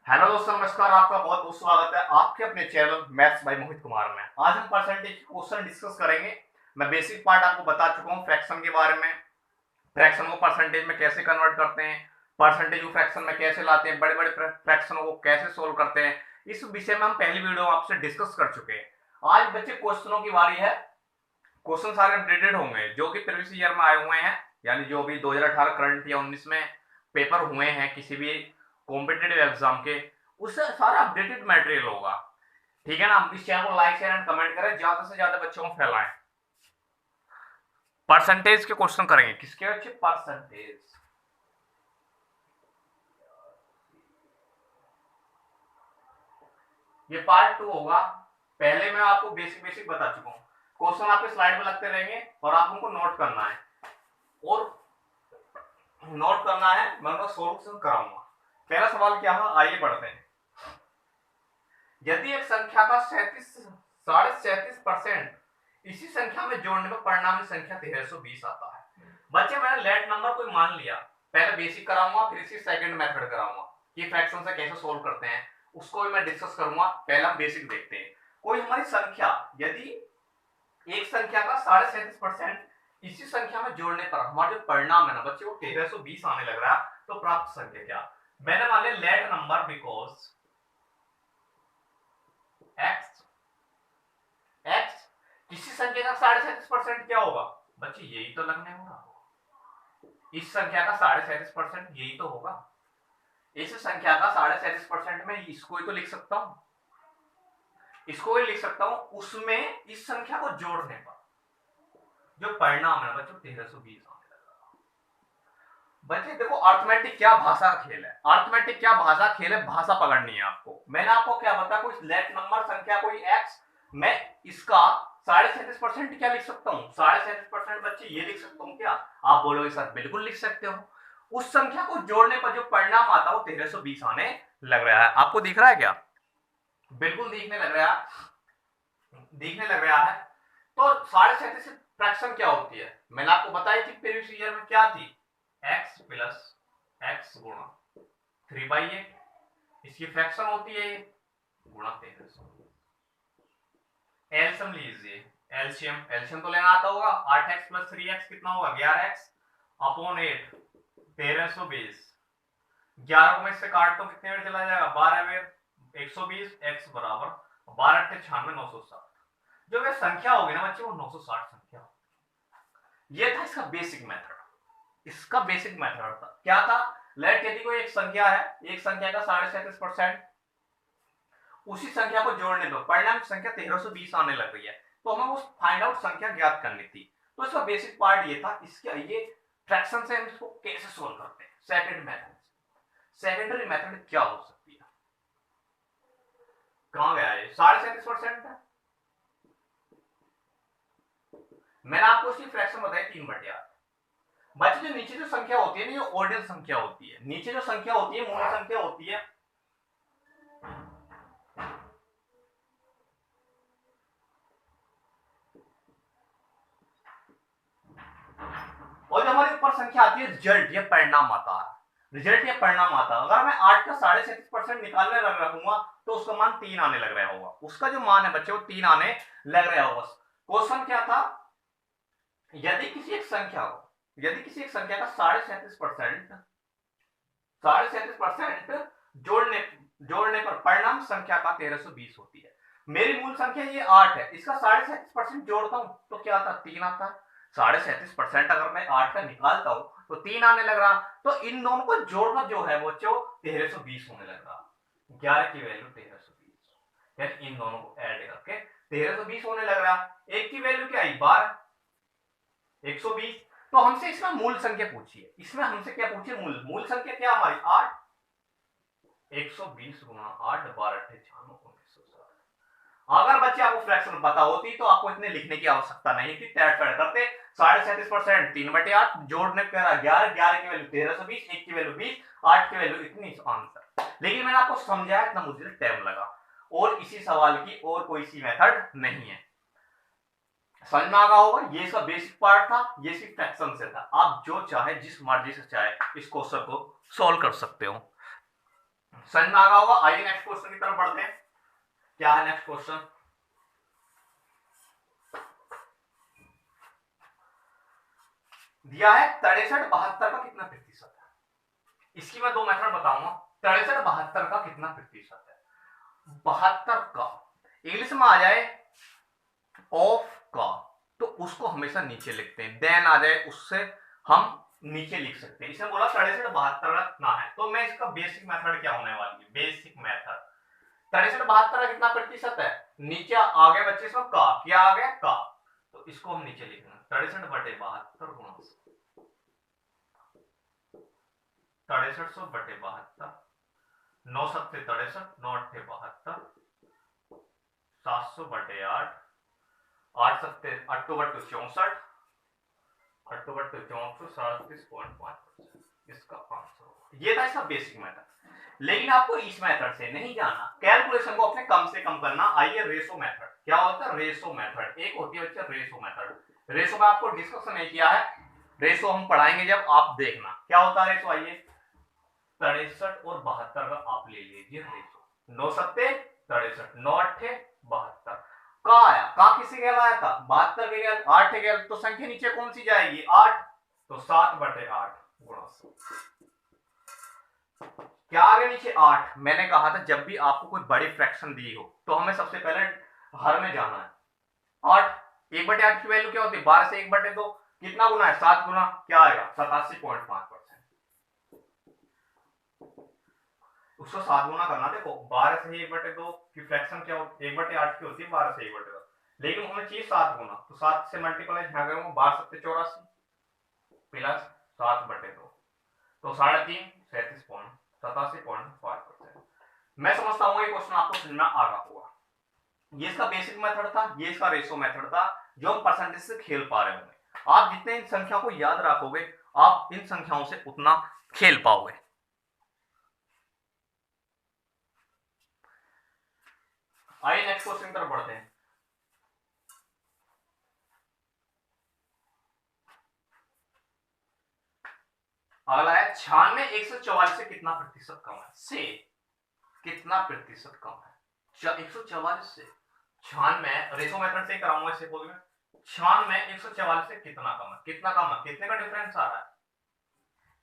Hello दोस्तों, नमस्कार। आपका बहुत बहुत स्वागत है आपके अपने channel maths by Mohit Kumar में। आज हम परसेंटेज क्वेश्चन डिस्कस करेंगे। मैं बेसिक पार्ट आपको बता चुका हूँ फ्रैक्शन के बारे में। फ्रैक्शन को परसेंटेज में कैसे कन्वर्ट करते हैं, परसेंटेज को फ्रैक्शन में कैसे लाते हैं, बड़े बड़े फ्रैक्शनों को कैसे सोल्व करते हैं, इस विषय में हम पहली वीडियो आपसे डिस्कस कर चुके हैं। आज बच्चे क्वेश्चनों की बारी है। क्वेश्चन सारे अपडेटेड होंगे जो कि प्रीवियस ईयर में आए हुए हैं, यानी जो भी 2018 करंट या 19 में पेपर हुए हैं किसी भी कॉम्पिटेटिव एग्जाम के, उससे सारा अपडेटेड मटेरियल होगा। ठीक है ना। इस चैनल को लाइक शेयर एंड कमेंट करें, ज्यादा से ज्यादा बच्चों को फैलाएं। परसेंटेज के क्वेश्चन करेंगे। किसके अच्छे परसेंटेज। ये पार्ट 2 होगा। पहले मैं आपको बेसिक बेसिक बता चुका हूँ। क्वेश्चन आपके स्लाइड में लगते रहेंगे और आप उनको नोट करना है, और नोट करना है, मैं उनका सोल्यूशन कराऊंगा। पहला सवाल क्या है, आइए पढ़ते हैं। यदि एक संख्या का 37.37% इसी संख्या में जोड़ने पर परिणामी संख्या 1320 आता है। बच्चे मैंने लेट नंबर कोई मान लिया, पहले बेसिक कराऊंगा, फिर इसी सेकंड मेथड कराऊंगा कि फ्रैक्शन से कैसे सोल्व करते हैं, उसको भी मैं डिस्कस करूंगा। पहले हम बेसिक देखते हैं। कोई हमारी संख्या, यदि एक संख्या का 37.37% इसी संख्या में जोड़ने पर हमारा जो परिणाम है ना बच्चे, वो 1320 आने लग रहा है, तो प्राप्त संख्या क्या। मैंने मान लिया let number because x x किसी संख्या का 37.37% क्या होगा बच्चे, यही तो लगने होगा। इस संख्या का 37.37% यही तो होगा। इस संख्या का 37.37% में इसको ही तो लिख सकता हूं, इसको ही लिख सकता हूं। उसमें इस संख्या को जोड़ने पर जो परिणाम है बच्चों 1320 आने लगा। बच्चे देखो, अर्थमेटिक क्या भाषा का खेल है, अर्थमेटिक क्या भाषा खेल है, भाषा पकड़नी है आपको। मैंने आपको क्या बताया, कोई लेट नंबर संख्या कोई एक्स, मैं इसका 37.37% क्या लिख सकता हूँ, 37.37% बच्चे ये लिख सकता हूँ क्या। आप बोलोगे सर बिल्कुल लिख सकते हो। उस संख्या को जोड़ने पर जो परिणाम आता है वो 1320 आने लग रहा है। आपको दिख रहा है क्या, बिल्कुल दिखने लग रहा है, दिखने लग रहा है। तो 37.37 फ्रैक्शन क्या होती है, मैंने आपको बताई थी प्रीवियस ईयर में क्या थी, x प्लस एक्स गुणा 3/8, इसकी फ्रैक्शन होती है गुणा 1300। एलसीएम लीजिए, एलसीएम एलसीएम तो लेना आता होगा। 8x प्लस 3x कितना होगा, 11x अपॉन 8, 1320। 11 को मैं इससे काटता हूं, कितने में चला जाएगा, 12 में 120, x बराबर 12 8 96 960। जो वे संख्या होगी ना बच्चे, वो 960 संख्या होगी। ये था इसका बेसिक मेथड। इसका बेसिक मेथड था क्या था, लेट यदि कोई एक संख्या है, एक संख्या का 37.37%, उसी संख्या को जोड़ने पर परिणाम संख्या 1320 आने लग रही है, तो हमें उस फाइंड आउट संख्या ज्ञात करनी थी। तो इसका बेसिक पार्ट ये था। इसके ये फ्रैक्शन से हम इसको कैसे सोल्व करते हैं, सेकंड मेथड। सेकेंडरी मेथड क्या हो सकती है, कहां गया ये 37.37% है। मैंने आपको उसकी फ्रैक्शन बताई 3/8। बच्चे जो नीचे जो संख्या होती है ना, ये ऑर्डिनल संख्या होती है। नीचे जो संख्या होती है मूल संख्या होती है, और जो हमारे ऊपर संख्या आती है रिजल्ट या परिणाम आता है। रिजल्ट या परिणाम आता है। अगर मैं 8 का 37.37% निकालने लग रहूंगा तो उसका मान 3 आने लग रहा होगा। उसका जो मान है बच्चे वो 3 आने लग रहा होगा। क्वेश्चन क्या था, यदि किसी एक संख्या को, यदि किसी एक संख्या का 37.37% जोड़ने जोड़ने पर परिणाम संख्या का 1320 होती है। मेरी मूल संख्या ये 8 है, इसका 37.37% जोड़ता हूं तो क्या आता है, 3 आता है। 37.37% अगर मैं 8 का निकालता हूं तो 3 आने लग रहा। तो इन दोनों को जोड़कर जो है वो 1320 होने लग रहा। 11 की वैल्यू 1320, यानी इन दोनों को ऐड करके 1320 होने लग रहा। एक की वैल्यू क्या आई, 12, 120। तो हमसे इसमें मूल संख्या पूछिए, इसमें हमसे क्या पूछिए, मूल संख्या क्या हमारी 8, 120 गुना 8, 12 96 1960। अगर बच्चे आपको फ्रैक्शन पता होती तो आपको इतने लिखने की आवश्यकता नहीं थी, तैर करते 37.37% 3/8 जोड़ने पर 11, 11 की वैल्यू 1320, 1 की वैल्यू 20, 8 की वैल्यू इतनी, आंसर। लेकिन मैंने आपको समझाया, इतना मुझे टाइम लगा, और इसी सवाल की और कोई सी मेथड नहीं है। समझ में आ गया होगा। ये इसका बेसिक पार्ट था, ये सिर्फ फ्रैक्शन से था। आप जो चाहे जिस मर्जी से चाहे इस क्वेश्चन को सॉल्व कर सकते हो। समझ में आ गया होगा। आइए नेक्स्ट क्वेश्चन की तरफ बढ़ते हैं। क्या है नेक्स्ट क्वेश्चन? दिया है 63-72 का कितना प्रतिशत है। इसकी मैं दो मेथड बताऊंगा। 63-72 का कितना प्रतिशत है। 72 का इंग्लिश में आ जाए ऑफ का तो उसको हमेशा नीचे लिखते हैं, देन आ जाए उससे हम नीचे लिख सकते हैं। इसने बोला 63-72 ना है, तो मैं इसका बेसिक मेथड क्या होने वाली है, बेसिक मेथड 63-72 का कितना प्रतिशत है, नीचे आ गया बच्चे इसमें का, क्या आ गया का, तो इसको हम नीचे लिखना 63/72 गुणा 63/72, 9 7 63, 9 8 72, 700/8, 8 7 8 बटे 64, 8 बटे 64, 37.5%, इसका आंसर। ये था इसका बेसिक मेथड। लेकिन आपको इस मेथड से नहीं जाना, कैलकुलेशन को अपने कम से कम करना। आइए रेशो मेथड, क्या होता है रेशो मेथड, एक होती है बच्चा रेशो मेथड। रेशो में आपको डिस्कस नहीं किया है, रेशो हम पढ़ाएंगे जब, आप देखना क्या होता है रेशो। आइए 63 और 72 का आप ले लीजिए रेशो, 9 7 63, 9 8 72, का आया, का किसे कहलाया था 72 के गया 8 के गया, तो संख्या नीचे कौन सी जाएगी 8, तो 7/8 गुणा 100। क्या आ गया नीचे 8। मैंने कहा था जब भी आपको कोई बड़ी फ्रैक्शन दी हो तो हमें सबसे पहले हर में जाना है। 8 1/8 की वैल्यू क्या होती है 12 से 1/2, कितना गुना है 7 गुना, क्या आएगा 87.5%। उसको 7 गुना करना, देखो 12 से 1/2 की फ्रैक्शन क्या होती है 1/8 की होती है 12 से 1/2, लेकिन हमें चाहिए 7 गुना, तो 7 से मल्टीप्लाई यहां करूंगा 12 7 84 प्लस 7/2, तो 3.5 87.5%। मैं समझता हूं ये क्वेश्चन आपको समझ में आ रहा होगा। ये इसका बेसिक मेथड था, ये इसका रेशो मेथड था, जो हम परसेंटेज से खेल पा रहे होंगे। आप जितने इन संख्या को याद रखोगे आप इन संख्याओं से उतना खेल पाओगे। आइए नेक्स्ट क्वेश्चन की तरफ बढ़ते हैं। अगला है 96 144 से कितना प्रतिशत कम है, से कितना प्रतिशत कम है 144 से। 96 रेशो मेथड से कराऊंगा इसे, बोल 96 144 से कितना कम है, कितना कम है, कितने का डिफरेंस आ रहा है,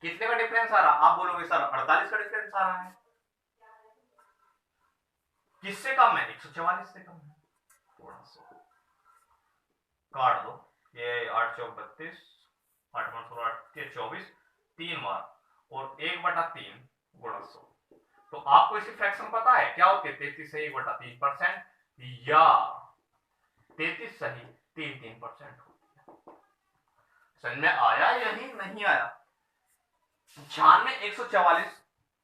कितने का डिफरेंस आ रहा है, आप बोलोगे सर 48 का डिफरेंस आ रहा है। किससे कम है 144 से कम है, थोड़ा सा काट दो, ये 8 चौक 32, 8 16 8 24, 3 बार और 1/3 गुणा 100। तो आपको इसकी फ्रैक्शन पता है क्या होती है 33 से 1/3% या 33 सही 3% होती है। समझ में आया या नहीं आया। 96 144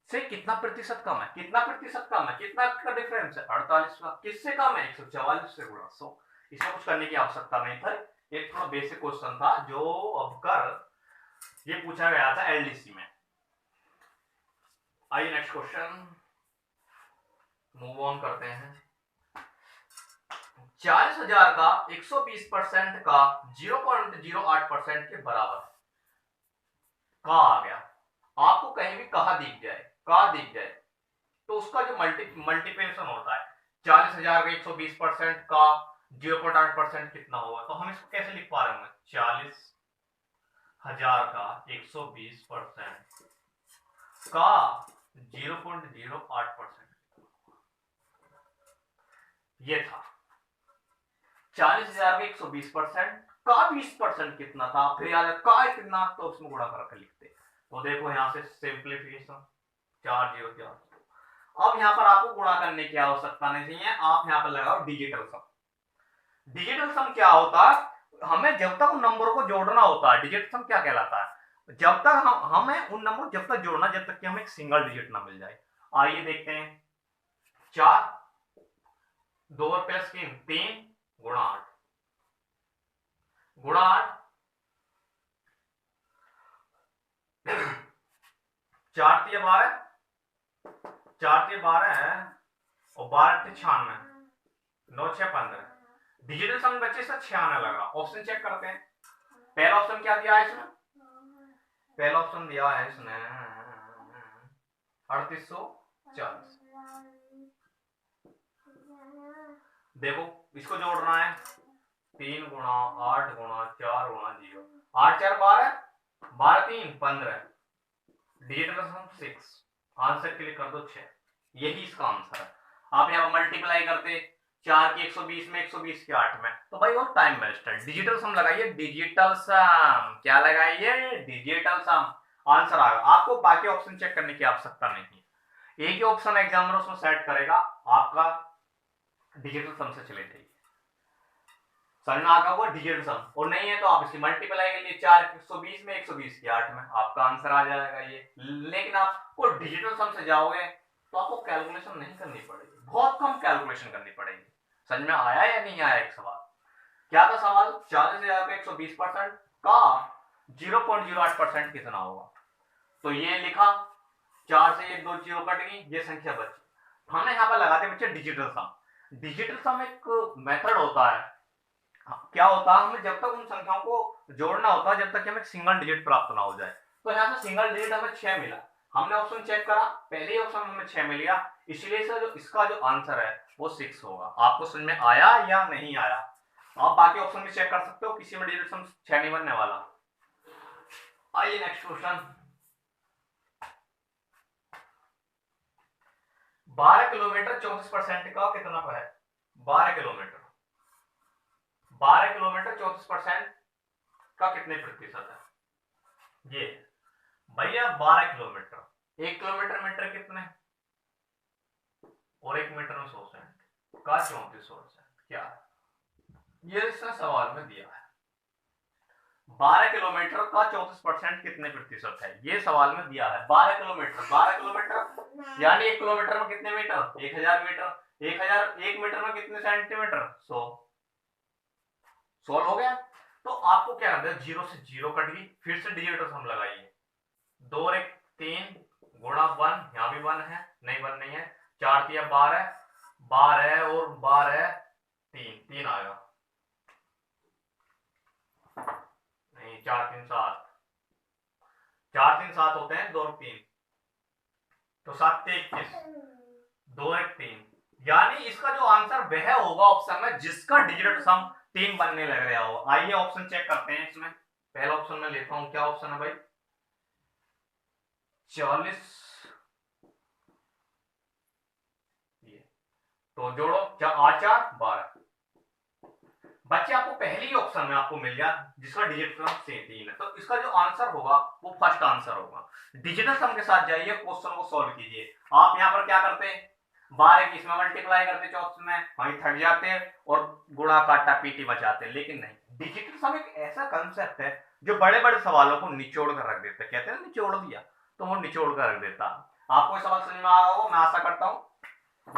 से कितना प्रतिशत कम है, कितना प्रतिशत कम है, कितना का डिफरेंस है 48 का, किससे कम है 144 से गुणा 100। इसमें कुछ करने की आवश्यकता नहीं था, एक थोड़ा बेसिक क्वेश्चन था जो अब कर ये पूछा गया था एलडीसी में। आइए नेक्स्ट क्वेश्चन मूव ऑन करते हैं। 40,000 का 120% का 0.08% के बराबर का आ गया। आपको कहीं भी कहा दिख जाए, का दिख जाए तो उसका जो मल्टीप्लिकेशन होता है 40,000 का 120% का 0.8% कितना होगा, तो हम इसको कैसे लिख पा रहे होंगे 40,000 का 120% का 0.08%, ये था 40,000 का 120% का 20% कितना था, फिर याद का कितना, तो उसमें गुणा करके लिखते। तो देखो यहां से सिंप्लीफिकेशन 4 0 4। अब यहां पर आपको गुणा करने की आवश्यकता नहीं है, आप यहां पर लगाओ डिजिटल सम। डिजिटल सम क्या होता है, हमें जब तक उन नंबरों को जोड़ना होता है, डिजिटल सम क्या कहलाता है, जब तक हमें उन नंबर जब तक जोड़ना जब तक कि हमें एक सिंगल डिजिट ना मिल जाए। आइए देखते हैं 4 2 प्लस 3 गुणा 8 गुणा 8 4 3 12, 4 3 12 है और 12 3 96, 9 6 15। डिजिटल सम बच्चे से 96 लगा। ऑप्शन चेक करते हैं, पहला ऑप्शन क्या दिया है इसमें, पहला ऑप्शन दिया है इसने 3800 40। देखो इसको जोड़ना है, 3 गुणा 8 गुणा 4 गुणा 0, 8 4 12, 12 3 15, डिजिटल सम 6, आंसर के लिए कर दो 6। यही इसका आंसर है। आप यहाँ मल्टीप्लाई करते 4 की 120 में, 120 की 8 में, तो भाई वो टाइम वेस्ट है। डिजिटल सम लगाइए, डिजिटल सम क्या लगाइए, डिजिटल सम, आंसर आएगा। आपको बाकी ऑप्शन चेक करने की आवश्यकता नहीं है, एक ही ऑप्शन एग्जामिनर उसमें सेट करेगा, आपका डिजिटल सम से चले जाइए। समझ में आ गया वो डिजिटल सम, और नहीं है तो आप इसकी मल्टीप्लाई कर लिए, 4 की 120 में, 120 की 8 में, आपका आंसर आ जाएगा ये। लेकिन आपको डिजिटल सम से जाओगे तो आपको कैलकुलेशन नहीं करनी पड़ेगी, बहुत कम कैलकुलेशन करनी पड़ेगी। समझ में आया या नहीं आया? एक सवाल क्या था, सवाल 40,000 का 120% का 0.08% कितना होगा। तो ये लिखा, 4 से ये 2 जीरो कट गई, ये संख्या बची, हमने यहाँ पर लगा दिया बच्चे डिजिटल सम। डिजिटल सम एक मेथड होता है, क्या होता है, हमें जब तक उन संख्याओं को जोड़ना होता है जब तक हमें सिंगल डिजिट प्राप्त ना हो जाए। तो यहाँ से सिंगल डिजिट हमें 6 मिला, हमने ऑप्शन चेक करा, पहले ऑप्शन हमें 6 मिल गया, इसलिए से जो इसका जो आंसर है वो 6 होगा। आपको समझ में आया या नहीं आया? आप बाकी ऑप्शन भी चेक कर सकते हो, किसी में डिजिट सम 6 नहीं बनने वाला। आइए नेक्स्ट क्वेश्चन। 12 किलोमीटर 34% का कितना है? 12 किलोमीटर 34% का कितने प्रतिशत है? ये भैया 12 किलोमीटर, 1 किलोमीटर मीटर कितने, और 1 मीटर में 100 सेंट का 34%, क्या है ये इसने सवाल में दिया है। 12 किलोमीटर का 34% कितने प्रतिशत है, ये सवाल में दिया है। 12 किलोमीटर, 12 किलोमीटर यानी 1 किलोमीटर में कितने मीटर, 1000 मीटर, 1000, 1 मीटर में कितने सेंटीमीटर, 100। सॉल्व हो गया। तो आपको क्या करना है, 0 से 0 कट गई, फिर से डिजिटल सम लगाइए, 2 और 1 3 गुणा 1, यहाँ भी 1 है, नहीं 1 नहीं है, 4 3 12, 12 और 12 3 3 आएगा, नहीं 4 3 7, 4 3 7 होते हैं, 2 और 3, तो 7 21, 2 1 3, यानी इसका जो आंसर वह होगा ऑप्शन में जिसका डिजिटल सम 3 बनने लग रहा हो। आइए ऑप्शन चेक करते हैं इसमें। पहला ऑप्शन में लेता हूं, क्या ऑप्शन है भाई, 40, ये तो जोड़ो 8 4 12, बच्चे आपको पहले ही ऑप्शन में आपको मिल गया जिसका डिजिटल सम 3 है, तो इसका जो आंसर होगा वो फर्स्ट आंसर होगा। डिजिटल सम के साथ जाइए, क्वेश्चन को सॉल्व कीजिए। आप यहाँ पर क्या करते हैं, 12 की इसमें मल्टीप्लाई करते, चौथ में वहीं थक जाते हैं और गुणा काटा पीटी बचाते हैं, लेकिन नहीं, डिजिटल सम एक ऐसा कंसेप्ट है जो बड़े बड़े सवालों को निचोड़ कर रख देता है, कहते हैं ना निचोड़ दिया, तो वो निचोड़ कर रख देता। आपको ये सवाल समझ में आया होगा, मैं आशा करता हूँ।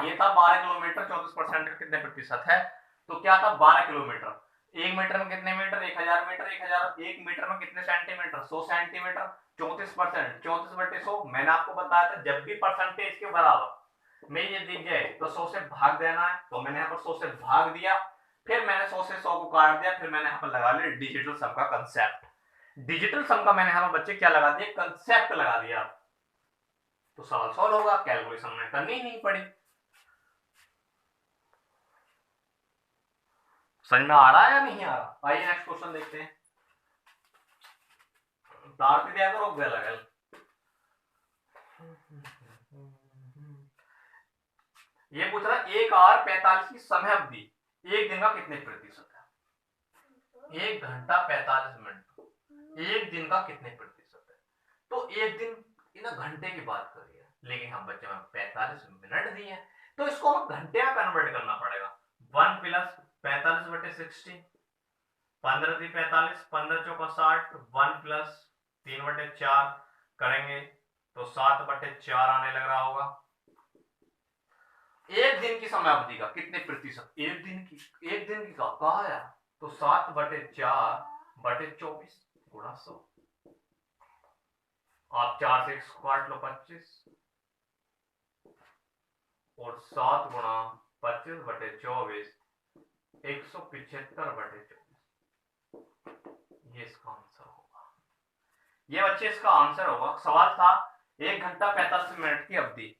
ये था 12 किलोमीटर 34% का कितने प्रतिशत है, तो क्या था 12 किलोमीटर, 1 मीटर में कितने मीटर, 1000 मीटर, 1000, 1 मीटर में कितने सेंटीमीटर, 100 सेंटीमीटर, 34%, 34/100। मैंने आपको बताया था जब भी परसेंटेज के बराबर में ये दिख जाए तो 100 से भाग देना है, तो मैंने यहाँ पर 100 से भाग दिया, फिर मैंने 100 से 100 को काट दिया, फिर मैंने यहाँ पर लगा लिया डिजिटल सम का कंसेप्ट। डिजिटल सम का मैंने यहाँ पर बच्चे क्या लगा दिया, कंसेप्ट लगा दिया, तो सवाल सॉल्व होगा, कैलकुलेशन में करनी नहीं पड़ी। समझ में आ रहा है या नहीं आ रहा? आइए नेक्स्ट क्वेश्चन देखते हैं। तार दिया करो गल ये पूछ रहा है 1 की समय अवधि 1 दिन का कितने प्रतिशत है, 1 घंटा 45 मिनट 1 दिन का कितने प्रतिशत है। तो 1 दिन इन घंटे की बात करिए, लेकिन हम बच्चे में 45 मिनट दिए हैं, तो इसको हम घंटे में कन्वर्ट करना पड़ेगा। 1 + 45/60, 15 × 45, 15 × 60, 1 + 3/4 करेंगे तो 7/4 आने लग रहा होगा। 1 दिन की समय अवधि का कितने प्रतिशत, 1 दिन की का कहा है, तो 7/4/24 गुणा 100, आप 4 से 1 काट लो 25, और 7 गुणा 25/24 175/24, ये इसका आंसर होगा। ये बच्चे इसका आंसर होगा। सवाल था 1 घंटा 45 मिनट की अवधि,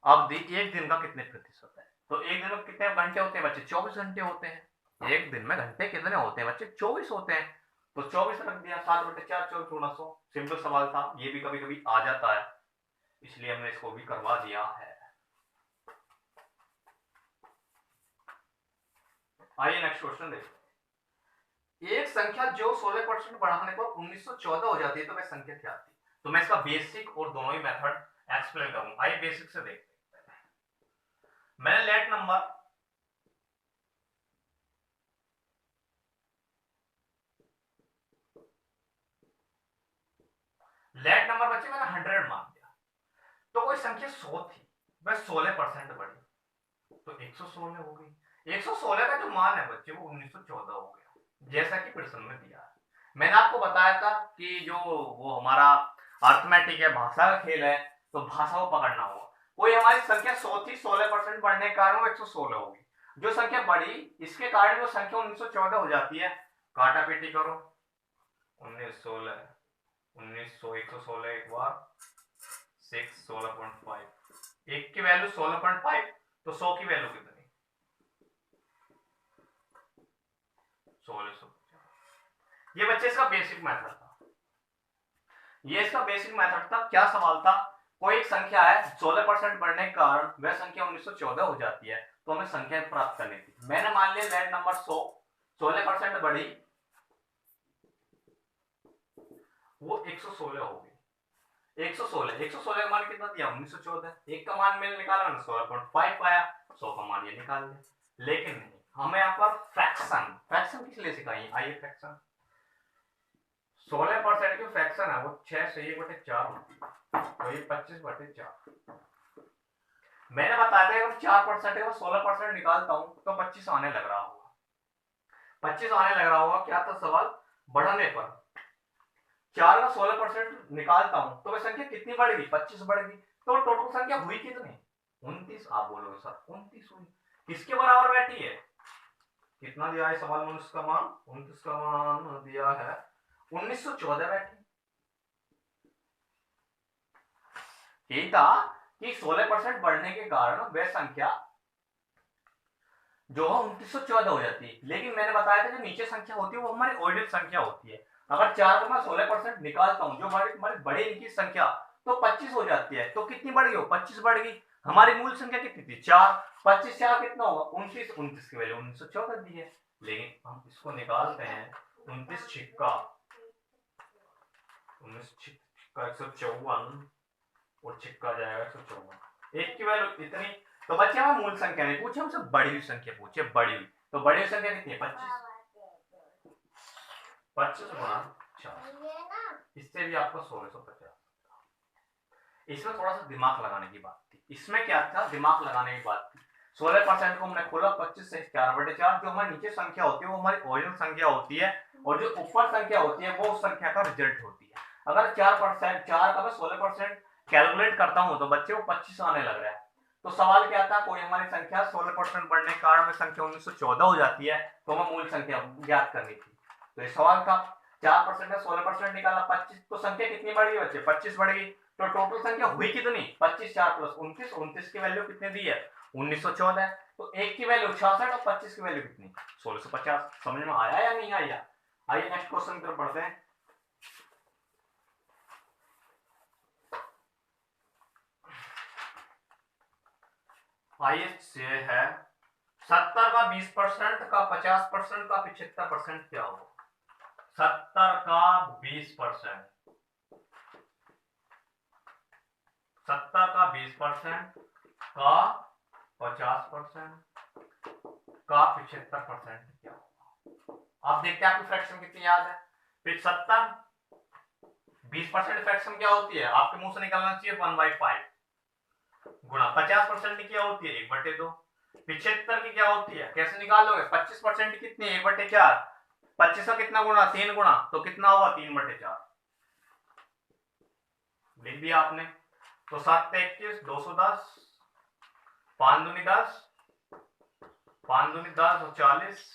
अब एक दिन का कितने प्रतिशत है, तो एक दिन में कितने घंटे होते हैं बच्चे, 24 घंटे होते हैं। एक दिन में घंटे कितने होते हैं बच्चे, 24 होते हैं। तो 24 रख दिया, 7/4, 24×100। सिंपल सवाल था, ये भी कभी कभी आ जाता है, इसलिए हमने इसको भी करवा दिया है। आइए नेक्स्ट क्वेश्चन देखते हैं। एक संख्या जो 16% बढ़ाने पर 1914 हो जाती है, तो वह संख्या क्या थी। तो मैं इसका बेसिक और दोनों ही मेथड एक्सप्लेन करूंगा। आइए बेसिक से देखते हैं। मैंने लेट नंबर बच्चे मैंने 100 मान दिया, तो कोई संख्या 100 थी, वह 16% बढ़ी, तो 116 हो गई। 116 का जो मान है बच्चे वो 1914 हो गया, जैसा कि प्रश्न में दिया है। मैंने आपको बताया था कि जो वो हमारा अर्थमेटिक है, भाषा का खेल है, तो भाषा को पकड़ना होगा। कोई हमारी संख्या 100 थी, 16% बढ़ने के कारण वो 116 होगी। जो संख्या बढ़ी, इसके कारण वो संख्या 1914 हो जाती है। काटा पीटी करो, 1916 1900 116 एक बार 6 16.5, एक की वैल्यू 16.5, तो 100 की वैल्यू कितनी, 1650। ये बच्चे इसका बेसिक मेथड था, ये इसका बेसिक मेथड था। क्या सवाल था, कोई एक संख्या है 16% बढ़ने के कारण वह संख्या 1914 हो जाती है, तो हमें संख्या प्राप्त करनी थी। मैंने मान लिया लेट नंबर 100, 16% बढ़ी, वो 116 हो गई। 116 का मान कितना दिया, 1914। एक का मान मैंने निकाला, 16.5 पाया, 100 का मान ये निकाल दिया। लेकिन नहीं, हमें यहाँ पर फ्रैक्शन किस लिए सिखाई, आइए फ्रैक्शन 16% की फ्रैक्शन है वो 6 से 1/4 होती है, तो ये 25/4। मैंने बताया था अगर 4% का 16% निकालता हूं तो 25 आने लग रहा होगा, 25 आने लग रहा होगा। क्या था सवाल, बढ़ने पर 4 का 16% निकालता हूं तो वह संख्या कितनी बढ़ेगी, 25 बढ़ेगी। तो टोटल संख्या हुई कितनी, 29। आप बोलोगे सर 29 हुई, किसके बराबर बैठी है, कितना दिया है सवाल में, उसका मान 29 का मान दिया है 1914 बैठी। यही था कि 16% बढ़ने के कारण वह संख्या जो है 1914 हो जाती है। लेकिन मैंने बताया था जो नीचे संख्या होती है वो हमारी ऑर्डिनल संख्या होती है। अगर 4 का मैं 16% निकालता हूं, जो हमारे बड़े इनकी संख्या, तो 25 हो जाती है। तो कितनी बढ़ गई, 25 बढ़ गई। हमारी मूल संख्या कितनी थी, 4, 25 4 कितना होगा 29, 29 की वैल्यू 1914 दी है। लेकिन हम इसको निकालते हैं, 29 छिक्का 154 और छिक्का जाएगा 154, एक की वैल्यू इतनी। तो बच्चे हमें मूल संख्या नहीं पूछे, हमसे बड़ी हुई संख्या पूछे, बड़ी हुई। तो बड़ी हुई संख्या कितनी है, 25, 25 गुणा 4, इससे भी आपको 1650। इसमें थोड़ा सा दिमाग लगाने की बात थी, इसमें क्या था, दिमाग लगाने की बात थी। 16% को हमने खोला, 25 से 4/4, जो हमारी नीचे संख्या होती है वो हमारी ओरिजिनल संख्या होती है, और जो ऊपर संख्या होती है वो उस संख्या का रिजल्ट होती है। अगर 4% 4 का मैं 16% कैलकुलेट करता हूं तो बच्चे वो 25 आने लग रहा है। तो सवाल क्या था, कोई हमारी संख्या 16% बढ़ने के कारण में संख्या 1914 हो जाती है, तो हमें मूल संख्या ज्ञात करनी थी। तो ये सवाल था, 4% का 16% निकाला 25, तो संख्या कितनी बढ़ी बच्चे, 25 बढ़ गई। तो टोटल संख्या हुई कितनी, 25 4 + 29, 29 की वैल्यू कितनी दी है 1914। तो एक की वैल्यू 66 और 25 की वैल्यू कितनी 1650। समझ में आया या नहीं आया। आइए नेक्स्ट क्वेश्चन की तरफ बढ़ते हैं। आइए ये है 70 का 20% का 50% का 75% क्या हो, 70 का 20%, 70 का 20% का 50% का 75% क्या होगा। आप देखते हैं आपकी फ्रैक्शन कितनी याद है। फिर 70 20% फ्रैक्शन क्या होती है, आपके मुंह से निकलना चाहिए 1/5 गुणा 50% की क्या होती है 1/2। 75 की क्या होती है, कैसे निकालोगे, 25% कितनी 1/4, 25 का कितना गुणा 3 गुणा, तो कितना होगा 3/4, लिख दिया आपने। तो 7 21 210, 5 दूनी 10, 5 दूनी 10 और 40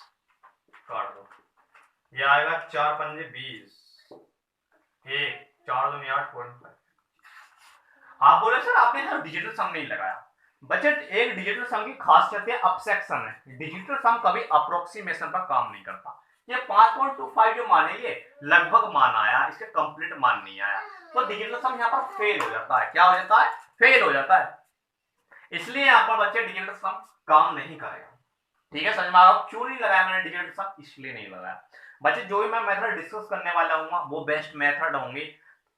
काट दो, ये आएगा 4 पंजे 20, 1 4 दूनी 8 पॉइंट। आप बोले सर आपने डिजिटल सम नहीं लगाया, बजट एक डिजिटल सम की खासियत है अपसेक्शन है। डिजिटल सम कभी अप्रोक्सीमेशन पर काम नहीं करता। ये 5.25 जो मान है ये लगभग मान आया, इसके कंप्लीट मान नहीं आया, तो डिजिटल सम यहाँ पर फेल हो जाता है। क्या हो जाता है? फेल हो जाता है। इसलिए यहाँ पर बच्चे डिजिटल सम काम नहीं करेगा। ठीक है, समझ में आ? क्यों नहीं लगाया मैंने डिजिटल सम? इसलिए नहीं लगाया। बच्चे जो भी मैं मेथड डिस्कस करने वाला हूँ वो बेस्ट मेथड होंगे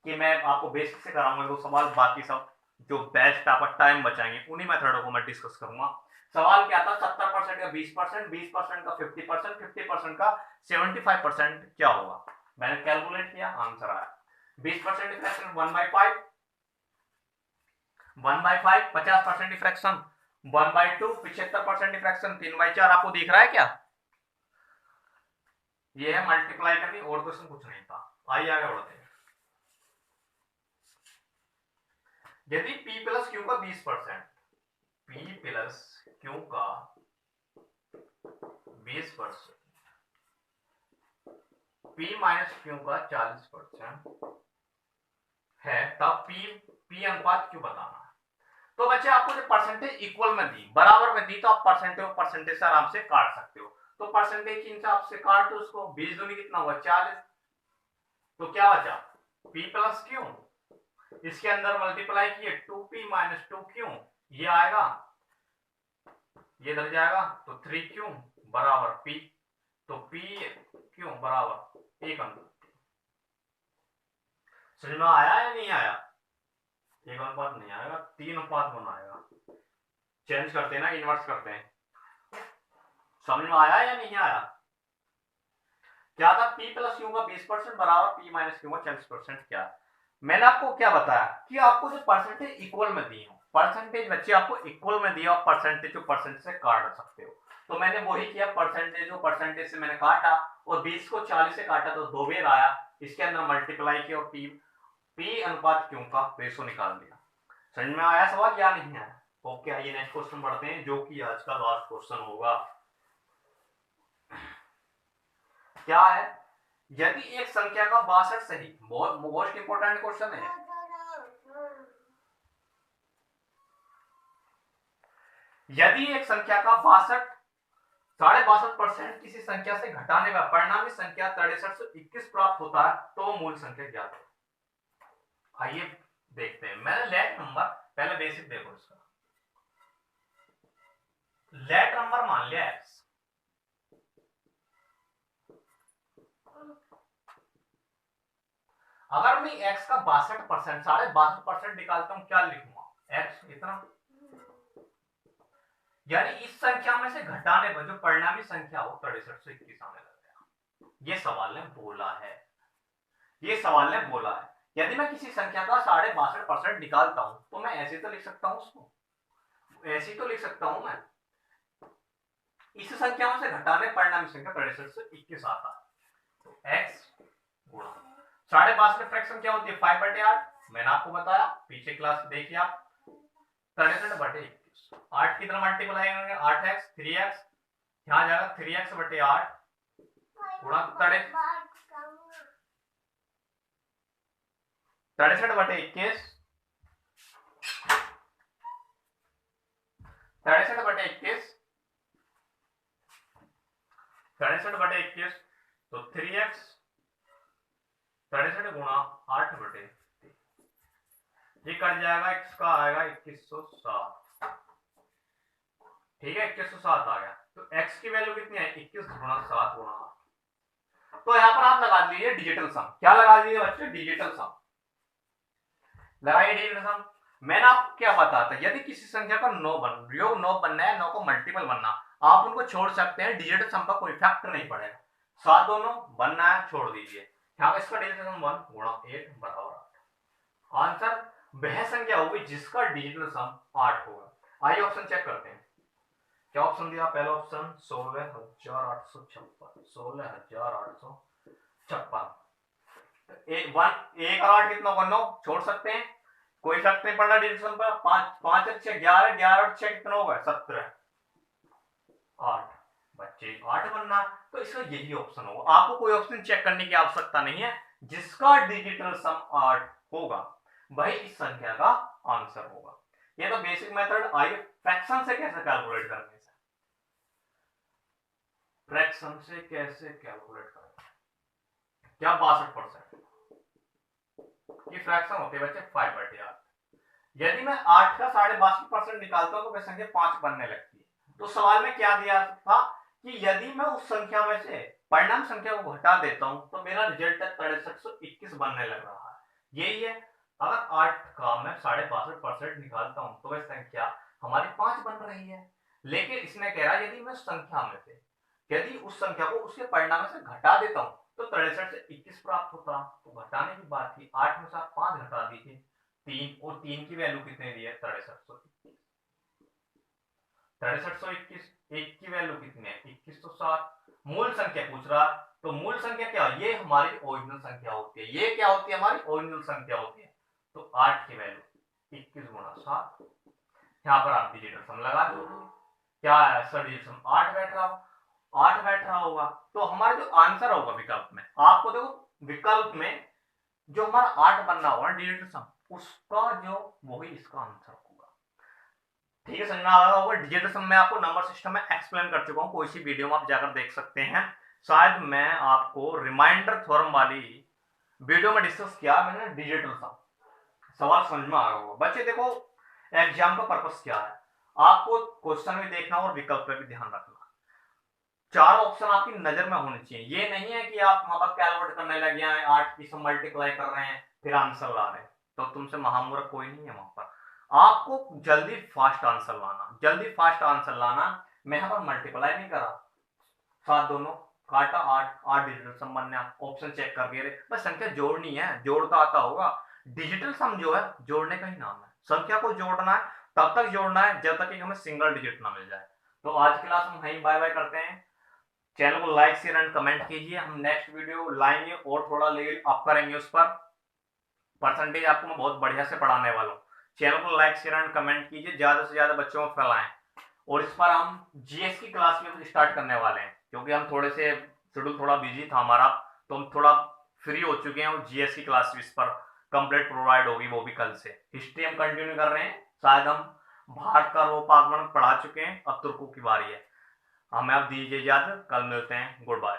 कि मैं आपको बेसिक से कराऊंगा। तो सवाल बाकी सब जो बेस्ट आपका टाइम बचाएंगे उन्हीं मेथडों को मैं डिस्कस करूंगा। सवाल क्या था? 70% का 20%, 20% का 50%, 50% का 75% क्या होगा? मैंने कैलकुलेट किया, आंसर आया 20% डिफ्रैक्शन 1/5, 1/5, 50% डिफ्रैक्शन 1/2, 75% डिफ्रैक्शन 3/4। आपको दिख रहा है क्या? ये है मल्टीप्लाई करनी, और क्वेश्चन कुछ नहीं था। आइए आगे बढ़ते हैं। यदि P प्लस Q का 20%, P प्लस Q का 20%, P माइनस Q का 40% है, तब P अनुपात Q बताना है। तो बच्चे आपको जो परसेंटेज इक्वल में दी, बराबर में दी, तो आप परसेंटेज से आराम से काट सकते हो। तो परसेंटेज के हिसाब से काट दो उसको। 20 दूनी कितना हुआ? 40। तो क्या बचा? P प्लस Q, इसके अंदर मल्टीप्लाई किए 2P माइनस 2Q, ये आएगा, ये इधर जाएगा, तो 3Q बराबर P। तो PQ बराबर 1 अनुपात। समझ में आया या नहीं आया? 1 अनुपात नहीं आएगा, 3 अनुपात 1 आएगा। चेंज करते हैं ना, इन्वर्स करते हैं। समझ में आया या नहीं आया? क्या था? P प्लस Q का 20% बराबर P माइनस Q का 40%। क्या मैंने आपको क्या बताया कि आपको जो परसेंटेज इक्वल में दी हो, परसेंटेज बच्चे आपको इक्वल में दिया, परसेंटेज को परसेंटेज से काट सकते हो। तो मैंने वही किया, परसेंटेज को परसेंटेज से मैंने काटा और 20 को 40 से काटा तो 2 बेर आया। इसके अंदर मल्टीप्लाई किया और P अनुपात Q का रेशो निकाल दिया। समझ में आया सवाल या नहीं आया? ओके, आइए नेक्स्ट क्वेश्चन बढ़ते हैं, जो कि आज का लास्ट क्वेश्चन होगा। क्या है? यदि एक संख्या का 62 सही, बहुत मोस्ट इंपोर्टेंट क्वेश्चन है। यदि एक संख्या का 62.5% किसी संख्या से घटाने पर परिणामी संख्या 6321 प्राप्त होता है, तो मूल संख्या ज्ञात है। आइए देखते हैं। मैंने लेट नंबर, पहले बेसिक देखो इसका। लेट नंबर मान लिया x, अगर मैं x का 62%, 62.5% निकालता हूं, क्या लिखूंगा? x इतना, यानी इस संख्या में से घटाने पर जो परिणामी संख्या हो 6321 आने लग गया। ये सवाल ने बोला है, ये सवाल ने बोला है। यदि मैं किसी संख्या का 62.5% निकालता हूं तो मैं ऐसे तो लिख सकता हूं उसको, ऐसे तो लिख सकता हूं मैं, इस संख्याओं से घटाने परिणामी संख्या 6321 आता है। तो x गुणा 62.5 फ्रैक्शन क्या होती है? 5/8। मैंने आपको बताया, पीछे क्लास देखिए आप। 63/21, 8 की तरह मल्टीप्लाई करेंगे, 8x 3x, यहां जाएगा 3x/8 गुणा 63/21, 63/21, 63/21, तो 3x 63 गुणा 8/3, ये कट जाएगा, x का आएगा 2107। ठीक है, 2107 आ गया। तो x की वैल्यू कितनी है? 21 गुणा 7 गुणा 8। तो यहां पर आप लगा दीजिए डिजिटल सम। क्या लगा दीजिए बच्चे? डिजिटल सम लगाइए, डिजिटल सम। मैंने आपको क्या बताया था? यदि किसी संख्या का 9 बनना है, 9 को मल्टीपल बनना, आप उनको छोड़ सकते हैं, डिजिटल सम का कोई फैक्टर नहीं पड़ेगा। 7 दोनों बनना है, छोड़ दीजिए। यहाँ इसका डिजिटल सम 1 गुणा 8 बराबर 8। आंसर वह संख्या होगी जिसका डिजिटल सम 8 होगा। आइए ऑप्शन चेक करते हैं। क्या ऑप्शन दिया? पहला ऑप्शन 16,856, 16,856। एक और 8 कितना होगा? 9, छोड़ सकते हैं, कोई फर्क नहीं पड़ना डिजिटल पर। 5 5 और 6 11, 11 और 6 कितना होगा? 17, 8। बच्चे 8 बनना, तो इसका यही ऑप्शन होगा। आपको कोई ऑप्शन चेक करने की आवश्यकता नहीं है, जिसका डिजिटल सम 8 होगा वही इस संख्या का आंसर होगा। ये तो बेसिक मेथड। आइए फ्रैक्शन से कैसे कैलकुलेट करेंगे, फ्रैक्शन से कैसे कैलकुलेट करेंगे। क्या 62% की फ्रैक्शन होती है बच्चे 5/8। यदि मैं 8 का 62.5% निकालता हूं तो वह संख्या 5 बनने लगती है। तो सवाल में क्या दिया था कि यदि मैं उस संख्या में से परिणाम संख्या को हटा देता हूं तो मेरा रिजल्ट 6321 बनने लग रहा है। यही है, अगर 8 का मैं 62.5% निकालता हूं तो वह संख्या हमारी 5 बन रही है। लेकिन इसने कह रहा यदि मैं उस संख्या में से यदि उस संख्या को उसके परिणाम से घटा देता हूं तो 63 से 21 प्राप्त होता। तो घटाने की बात थी, 8 में से आप 5 घटा दीजिए, 3, और 3 की वैल्यू कितने दी है 6321। 6321, 1 की वैल्यू कितनी है 21, तो 7। मूल संख्या पूछ रहा, तो मूल संख्या क्या, ये हमारी ओरिजिनल संख्या होती है। ये क्या होती है, हमारी ओरिजिनल संख्या होती है। तो 8 की वैल्यू 21 गुणा 7, यहां पर आप डिजिटल सम लगा दीजिए। क्या है सर, डिजिटल सम 8 बैठ रहा हो, 8 बैठ रहा होगा। तो हमारा जो आंसर होगा विकल्प में, आपको देखो विकल्प में जो हमारा 8 बनना होगा डिजिटल सम, उसका जो वही इसका आंसर होगा। ठीक है, समझ में आ रहा होगा। डिजिटल सम में आपको नंबर सिस्टम में एक्सप्लेन कर चुका हूं, कोई सी वीडियो में आप जाकर देख सकते हैं। शायद मैं आपको रिमाइंडर थ्योरम वाली वीडियो में डिस्कस किया मैंने डिजिटल सम। सवाल समझ में आ रहा होगा। बच्चे देखो, एग्जाम का पर्पस क्या है, आपको क्वेश्चन भी देखना और विकल्प पे भी ध्यान रखना। चार ऑप्शन आपकी नजर में होने चाहिए। ये नहीं है कि आप वहां पर कैलकुलेट करने लगे हैं, 8 की सब मल्टीप्लाई कर रहे हैं फिर आंसर ला रहे हैं, तो तुमसे महामूर्ख कोई नहीं है वहां पर। आपको जल्दी फास्ट आंसर लाना, जल्दी फास्ट आंसर लाना। मैं यहां पर मल्टीप्लाई नहीं करा, 7 दोनों काटा, 8 8 डिजिटल सम बनने, ऑप्शन चेक कर दे, बस संख्या जोड़नी है, जोड़ता आता होगा। डिजिटल सम जो है जोड़ने का ही नाम है, संख्या को जोड़ना है, तब तक जोड़ना है जब तक कि हमें सिंगल डिजिट ना मिल जाए। तो आज की क्लास में वहीं बाय बाय करते हैं। चैनल को लाइक शेयर एंड कमेंट कीजिए, हम नेक्स्ट वीडियो लाएंगे और थोड़ा लेवल अप करेंगे, उस पर परसेंटेज आपको मैं बहुत बढ़िया से पढ़ाने वाला हूँ। चैनल को लाइक शेयर एंड कमेंट कीजिए, ज्यादा से ज्यादा बच्चों को फैलाएं। और इस पर हम जीएस की क्लास में स्टार्ट करने वाले हैं, क्योंकि हम थोड़े से शेड्यूल थोड़ा बिजी था हमारा, तो हम थोड़ा फ्री हो चुके हैं और जीएस की क्लास इस पर कंप्लीट प्रोवाइड होगी, वो भी कल से। हिस्ट्री हम कंटिन्यू कर रहे हैं, शायद हम भारत का रोप आगमन पढ़ा चुके हैं, अब तुर्कों की बारी है। हमें आप दीजिए इजाजत, कल मिलते हैं, गुड बाय।